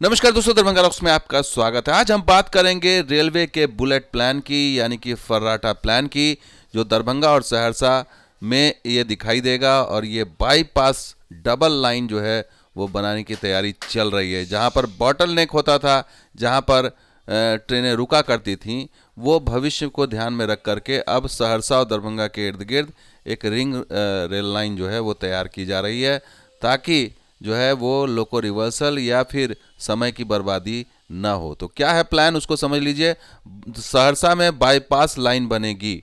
नमस्कार दोस्तों, दरभंगा रॉक्स में आपका स्वागत है। आज हम बात करेंगे रेलवे के बुलेट प्लान की, यानी कि फर्राटा प्लान की, जो दरभंगा और सहरसा में ये दिखाई देगा। और ये बाईपास डबल लाइन जो है वो बनाने की तैयारी चल रही है। जहां पर बॉटल नेक होता था, जहां पर ट्रेनें रुका करती थीं, वो भविष्य को ध्यान में रख करके अब सहरसा और दरभंगा के इर्द गिर्द एक रिंग रेल लाइन जो है वो तैयार की जा रही है, ताकि जो है वो लोको रिवर्सल या फिर समय की बर्बादी ना हो। तो क्या है प्लान, उसको समझ लीजिए। सहरसा में बाईपास लाइन बनेगी,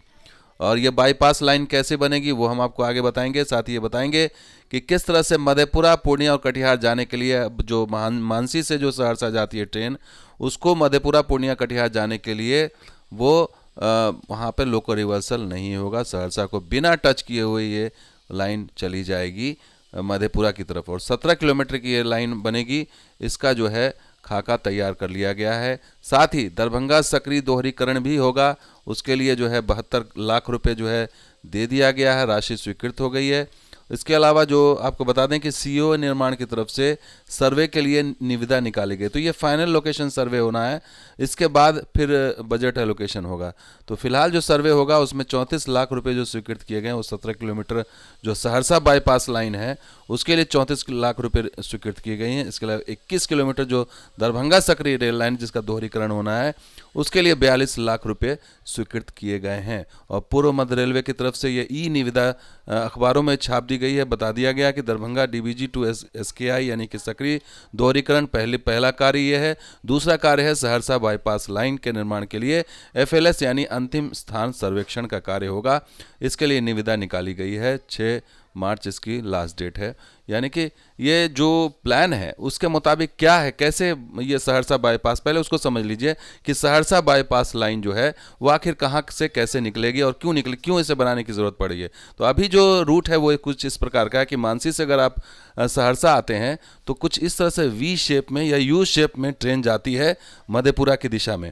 और ये बाईपास लाइन कैसे बनेगी वो हम आपको आगे बताएंगे। साथ ही ये बताएंगे कि किस तरह से मधेपुरा, पूर्णिया और कटिहार जाने के लिए अब जो मानसी से जो सहरसा जाती है ट्रेन, उसको मधेपुरा, पूर्णिया, कटिहार जाने के लिए वो वहाँ पे लोको रिवर्सल नहीं होगा। सहरसा को बिना टच किए हुए ये लाइन चली जाएगी मधेपुरा की तरफ, और 17 किलोमीटर की ये लाइन बनेगी। इसका जो है खाका तैयार कर लिया गया है। साथ ही दरभंगा सकरी दोहरीकरण भी होगा, उसके लिए जो है 72 लाख रुपए जो है दे दिया गया है, राशि स्वीकृत हो गई है। इसके अलावा जो आपको बता दें कि सीओ निर्माण की तरफ से सर्वे के लिए निविदा निकाली गई, तो ये फाइनल लोकेशन सर्वे होना है। इसके बाद फिर बजट एलोकेशन होगा। तो फिलहाल जो सर्वे होगा उसमें 34 लाख रुपए जो स्वीकृत किए गए हैं, वो 17 किलोमीटर जो सहरसा बाईपास लाइन है उसके लिए 34 लाख रुपए स्वीकृत किए गए हैं। इसके अलावा 21 किलोमीटर जो दरभंगा सकरी रेल लाइन जिसका दोहरीकरण होना है, उसके लिए 42 लाख रुपए स्वीकृत किए गए हैं। और पूर्व मध्य रेलवे की तरफ से ये ई निविदा अखबारों में छाप दी गई है। बता दिया गया कि दरभंगा डीबीजी टू एसकेआई यानी कि सकरी दोहरीकरण पहला कार्य ये है। दूसरा कार्य है सहरसा बाईपास लाइन के निर्माण के लिए एफएलएस यानी अंतिम स्थान सर्वेक्षण का कार्य होगा। इसके लिए निविदा निकाली गई है, 6 मार्च इसकी लास्ट डेट है। यानी कि ये जो प्लान है उसके मुताबिक क्या है, कैसे ये सहरसा बाईपास, पहले उसको समझ लीजिए कि सहरसा बाईपास लाइन जो है वो आखिर कहाँ से कैसे निकलेगी और क्यों निकले, क्यों इसे बनाने की ज़रूरत पड़ी है। तो अभी जो रूट है वो कुछ इस प्रकार का है कि मानसी से अगर आप सहरसा आते हैं तो कुछ इस तरह से वी शेप में या यू शेप में ट्रेन जाती है मधेपुरा की दिशा में।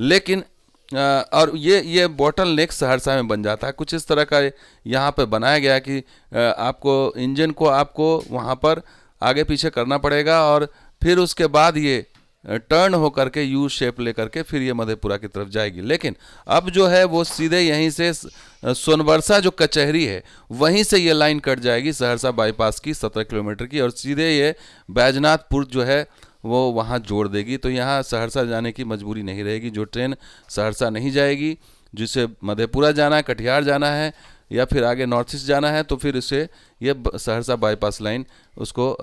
लेकिन और ये बॉटल नेक सहरसा में बन जाता है। कुछ इस तरह का यहाँ पे बनाया गया है कि आपको इंजन को आपको वहाँ पर आगे पीछे करना पड़ेगा, और फिर उसके बाद ये टर्न होकर के यू शेप लेकर के फिर ये मधेपुरा की तरफ जाएगी। लेकिन अब जो है वो सीधे यहीं से सोनबरसा जो कचहरी है वहीं से ये लाइन कट जाएगी सहरसा बाईपास की 17 किलोमीटर की, और सीधे ये बैजनाथपुर जो है वो वहाँ जोड़ देगी। तो यहाँ सहरसा जाने की मजबूरी नहीं रहेगी। जो ट्रेन सहरसा नहीं जाएगी, जिसे मधेपुरा जाना है, कटिहार जाना है या फिर आगे नॉर्थ ईस्ट जाना है, तो फिर इसे ये सहरसा बाईपास लाइन उसको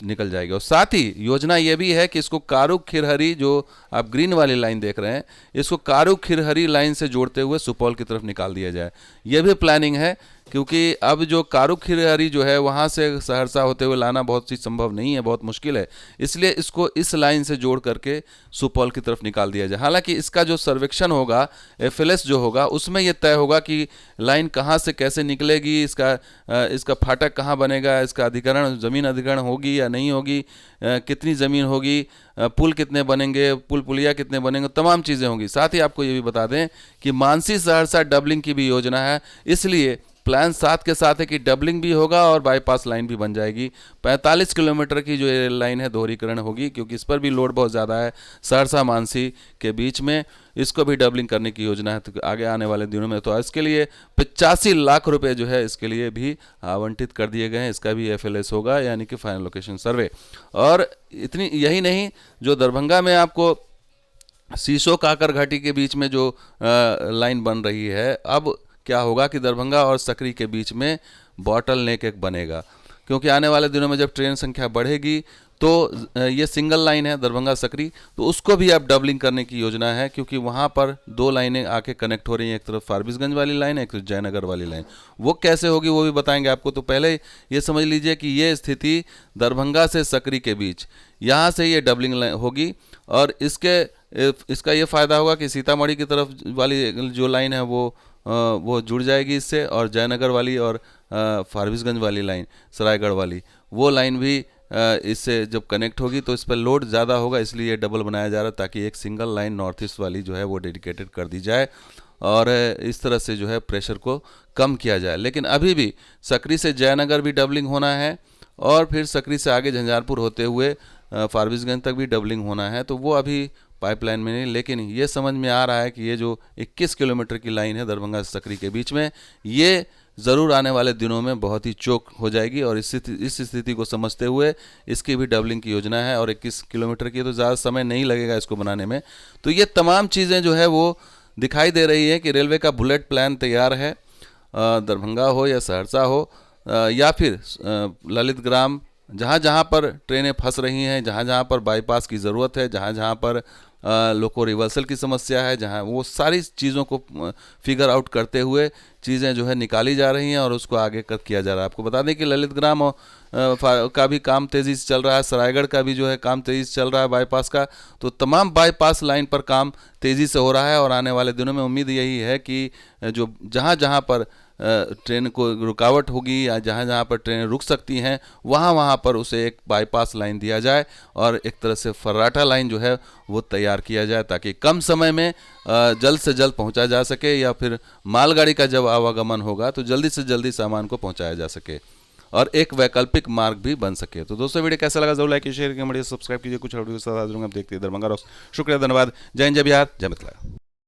निकल जाएगी। और साथ ही योजना ये भी है कि इसको कारुख खिरहरी, जो आप ग्रीन वाली लाइन देख रहे हैं, इसको कारुख खिरहरी लाइन से जोड़ते हुए सुपौल की तरफ निकाल दिया जाए। ये भी प्लानिंग है, क्योंकि अब जो कारुख खिरहरी जो है वहाँ से सहरसा होते हुए लाना बहुत सी संभव नहीं है, बहुत मुश्किल है। इसलिए इसको इस लाइन से जोड़ करके सुपौल की तरफ निकाल दिया जाए। हालांकि इसका जो सर्वेक्षण होगा, एफएलएस जो होगा, उसमें यह तय होगा कि लाइन कहाँ से कैसे निकलेगी, इसका फाटक कहाँ बनेगा, इसका अधिग्रहण, ज़मीन अधिग्रहण होगी या नहीं होगी, कितनी ज़मीन होगी, पुल कितने बनेंगे, पुल पुलिया कितने बनेंगे, तमाम चीज़ें होंगी। साथ ही आपको ये भी बता दें कि मानसी सहरसा डबलिंग की भी योजना है। इसलिए प्लान साथ के साथ है कि डबलिंग भी होगा और बाईपास लाइन भी बन जाएगी। 45 किलोमीटर की जो रेल लाइन है दोहरीकरण होगी, क्योंकि इस पर भी लोड बहुत ज़्यादा है सहरसा मानसी के बीच में। इसको भी डबलिंग करने की योजना है तो आगे आने वाले दिनों में। तो इसके लिए 85 लाख रुपए जो है इसके लिए भी आवंटित कर दिए गए हैं। इसका भी एफएलएस होगा, यानी कि फाइनल लोकेशन सर्वे। और इतनी यही नहीं, जो दरभंगा में आपको सीसो काकर घाटी के बीच में जो लाइन बन रही है, अब क्या होगा कि दरभंगा और सकरी के बीच में बॉटल नेक एक बनेगा। क्योंकि आने वाले दिनों में जब ट्रेन संख्या बढ़ेगी तो ये सिंगल लाइन है दरभंगा सकरी, तो उसको भी अब डबलिंग करने की योजना है, क्योंकि वहाँ पर 2 लाइनें आके कनेक्ट हो रही हैं। एक तरफ फारबिसगंज वाली लाइन है, एक तरफ जयनगर वाली लाइन। वो कैसे होगी वो भी बताएंगे आपको। तो पहले ये समझ लीजिए कि ये स्थिति दरभंगा से सकरी के बीच, यहाँ से ये डबलिंग होगी, और इसका ये फ़ायदा होगा कि सीतामढ़ी की तरफ वाली जो लाइन है वो जुड़ जाएगी इससे, और जयनगर वाली और फारबिसगंज वाली लाइन, सरायगढ़ वाली, वो लाइन भी इससे जब कनेक्ट होगी तो इस पर लोड ज़्यादा होगा। इसलिए ये डबल बनाया जा रहा है, ताकि एक सिंगल लाइन नॉर्थ ईस्ट वाली जो है वो डेडिकेटेड कर दी जाए, और इस तरह से जो है प्रेशर को कम किया जाए। लेकिन अभी भी सकरी से जयनगर भी डबलिंग होना है, और फिर सकरी से आगे झंझारपुर होते हुए फारबिसगंज तक भी डबलिंग होना है, तो वो अभी पाइपलाइन में नहीं। लेकिन ये समझ में आ रहा है कि ये जो 21 किलोमीटर की लाइन है दरभंगा से सकरी के बीच में, ये ज़रूर आने वाले दिनों में बहुत ही चोक हो जाएगी। और इस स्थिति को समझते हुए इसकी भी डबलिंग की योजना है। और 21 किलोमीटर की तो ज़्यादा समय नहीं लगेगा इसको बनाने में। तो ये तमाम चीज़ें जो है वो दिखाई दे रही है कि रेलवे का बुलेट प्लान तैयार है। दरभंगा हो या सहरसा हो या फिर ललित ग्राम, जहाँ जहाँ पर ट्रेनें फंस रही हैं, जहाँ जहाँ पर बाईपास की ज़रूरत है, जहाँ जहाँ पर लोको रिवर्सल की समस्या है, जहाँ वो सारी चीज़ों को फिगर आउट करते हुए चीज़ें जो है निकाली जा रही हैं और उसको आगे कर किया जा रहा है। आपको बता दें कि ललित ग्राम का भी काम तेज़ी से चल रहा है, सरायगढ़ का भी जो है काम तेज़ी से चल रहा है बाईपास का। तो तमाम बाईपास लाइन पर काम तेज़ी से हो रहा है और आने वाले दिनों में उम्मीद यही है कि जो जहाँ जहाँ पर ट्रेन को रुकावट होगी या जहाँ जहाँ पर ट्रेनें रुक सकती हैं, वहाँ वहाँ पर उसे एक बाईपास लाइन दिया जाए और एक तरह से फर्राटा लाइन जो है वो तैयार किया जाए, ताकि कम समय में जल्द से जल्द पहुँचा जा सके, या फिर मालगाड़ी का जब आवागमन होगा तो जल्दी से जल्दी सामान को पहुँचाया जा सके और एक वैकल्पिक मार्ग भी बन सके। तो दोस्तों वीडियो कैसा लगा जरूर लाइक शेयर कीजिए, सब्सक्राइब कीजिए। कुछ वीडियो साथ आप देखते हैं दरभंगा रॉक्स। शुक्रिया, धन्यवाद। जय हिंद, जय बिहार, जय मिथिला।